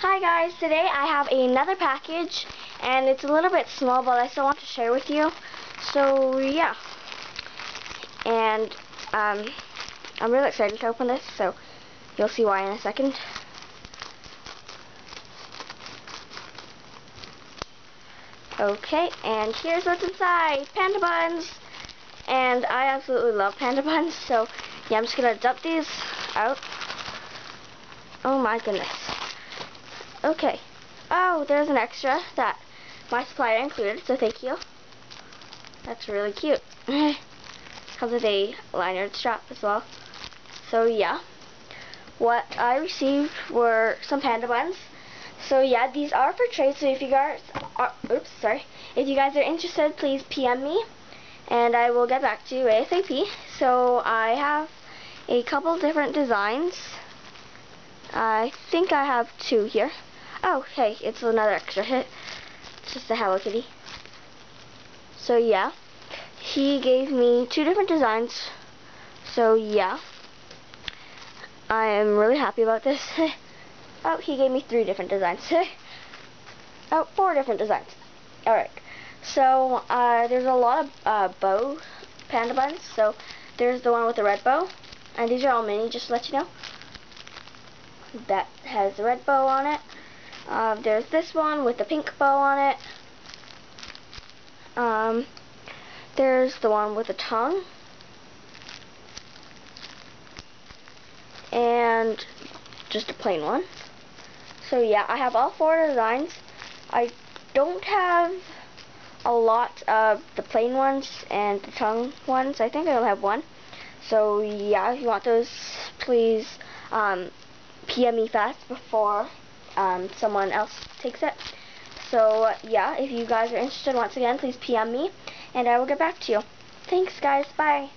Hi guys, today I have another package and it's a little bit small but I still want to share with you. So yeah, and I'm really excited to open this, so you'll see why in a second. Okay, and here's what's inside. Panda buns! And I absolutely love panda buns, so yeah, I'm just gonna dump these out. Oh my goodness. Okay. Oh, there's an extra that my supplier included, so thank you. That's really cute. Comes with a lanyard strap as well. So yeah, what I received were some panda buns. So yeah, these are for trade, so if you guys are, if you guys are interested, please PM me and I will get back to you ASAP. So I have a couple different designs. I think I have two here. Oh, hey, it's another extra hit. It's just a Hello Kitty. So yeah, he gave me two different designs. So yeah, I am really happy about this. Oh, he gave me three different designs. Oh, four different designs. Alright, so there's a lot of bow panda buns. So there's the one with the red bow, and these are all mini, just to let you know. That has the red bow on it. There's this one with the pink bow on it. There's the one with a tongue. And just a plain one. So yeah, I have all four designs. I don't have a lot of the plain ones and the tongue ones. I think I only have one. So yeah, if you want those, please PM me fast before someone else takes it. So yeah, if you guys are interested, once again, please PM me and I will get back to you. Thanks guys, bye.